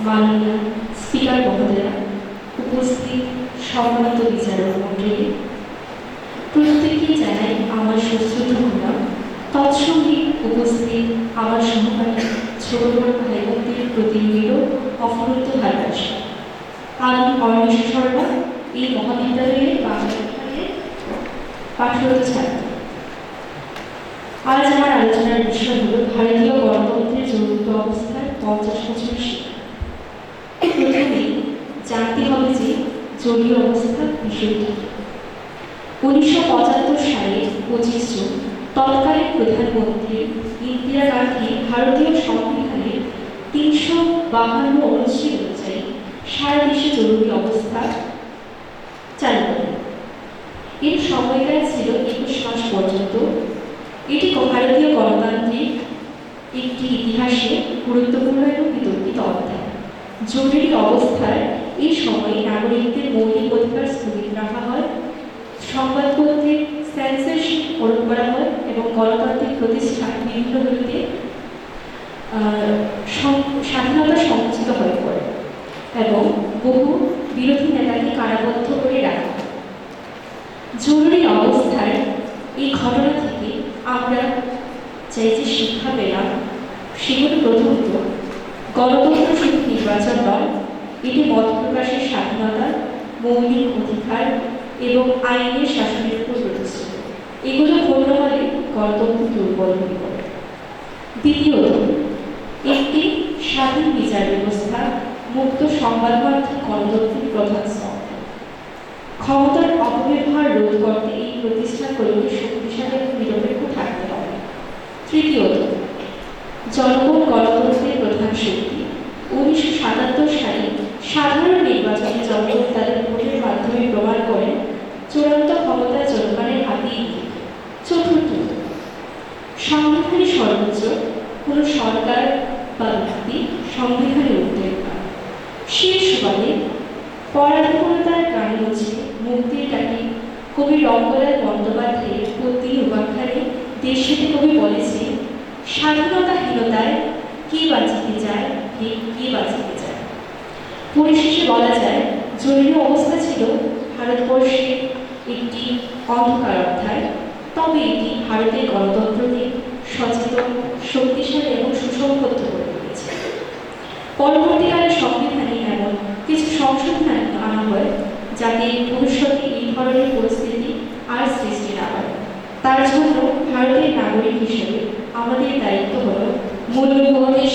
মাননীয় স্পিকার মহোদয়া, উপস্থিত সম্মানিত বিচারক মণ্ডলী, প্রত্যেকেই জানাই আমার সুশ্রুত প্রণাম। তৎসঙ্গে উপস্থিত আমার সহপাঠী ছোট বড় ভাই বোনদের প্রতি রইল অফুরন্ত ভালোবাসা। আমি অর্ণেশ শর্মা, এই মহাবিদ্যালয়ের বাংলা বিভাগের পাঠরত ছাত্র। আজ আমার আলোচনার বিষয় হল ভারতীয় গণতন্ত্রের চূড়ান্ত অবস্থার 50 বছর শিক্ষা। প্রথমেই জানতে হবে যে জরুরি অবস্থা বিষয়টি। 1975 সালে 25 জুন তৎকালীন প্রধানমন্ত্রী ইন্দিরা গান্ধী ভারতীয় সংবিধানের 352 অনুচ্ছেদ অনুযায়ী সারা দেশে জরুরি অবস্থা চালু করেন। এর সময়কাল ছিল 21 মাস পর্যন্ত। এটি ভারতীয় গণতান্ত্রিক একটি ইতিহাসে গুরুত্বপূর্ণ এবং বিতর্কিত অধ্যায়। জরুরি অবস্থার এই সময়ে নাগরিকদের মৌলিক অধিকার স্থগিত রাখা হয়, সংবাদপত্রের সেন্সরশিপ আরোপ করা হয় এবং গণতান্ত্রিক প্রতিষ্ঠান বিভিন্নগুলিতে স্বাধীনতা সংকুচিত হয়ে পড়ে এবং বহু বিরোধী নেতাকে কারাবদ্ধ করে রাখা হয়। জরুরি অবস্থার এই ঘটনা থেকে আমরা চাই যে শিক্ষা পেলাম, সেগুলো প্রথমত গণতন্ত্র শুধু নির্বাচন নয়, এটি মত প্রকাশের স্বাধীনতা, মৌলিক অধিকার এবং আইনের শাসনের উপর প্রতিষ্ঠিত। এগুলো ক্ষুণ্ণ হলে গণতন্ত্র দুর্বল হয়ে পড়ে। দ্বিতীয়ত, একটি স্বাধীন বিচার ব্যবস্থা, মুক্ত সংবাদ মাধ্যম গণতন্ত্রের প্রধান স্তম্ভ। ক্ষমতার অপব্যবহার রোধ করতে এই প্রতিষ্ঠানগুলোকে শক্তিশালী এবং নিরপেক্ষ থাকতে হবে। তৃতীয়ত, জনগণ গণতন্ত্রের প্রধান শক্তি। 1977 সালে সাধারণ নির্বাচনে জনগণ তাদের ভোটের মাধ্যমে প্রমাণ করেন চূড়ান্ত ক্ষমতা জনগণের হাতেই থাকে। চতুর্থ, সংবিধানই সর্বোচ্চ, কোনো সরকার বা ব্যক্তি সংবিধানে উঠতে পারে। শেষ সুবাদে পরাধীনতার প্রাণী হচ্ছে মুক্তির ডাকে কবি রঙ্গলাল বন্দ্যোপাধ্যায়ের পত্নী উপাখ্যানে দেশে কবি বলেছে, স্বাধীনতাহীনতায় কে বাঁচিতে চায়, কে বাঁচিতে চায়। পরিশেষে বলা যায়, জরুরি অবস্থা ছিল ভারতবর্ষের একটি অন্ধকার অধ্যায়, তবে এটি ভারতের গণতন্ত্রকে সচেতন, শক্তিশালী এবং সুসংবদ্ধ করে তুলেছে। পরবর্তীকালে সংবিধানে এমন কিছু সংশোধন আনা হয় যাতে ভবিষ্যতে এই ধরনের পরিস্থিতি আর সৃষ্টি না হয়। তার জন্য ভারতের নাগরিক হিসেবে আমাদের দায়িত্ব হল মূল্যবোধের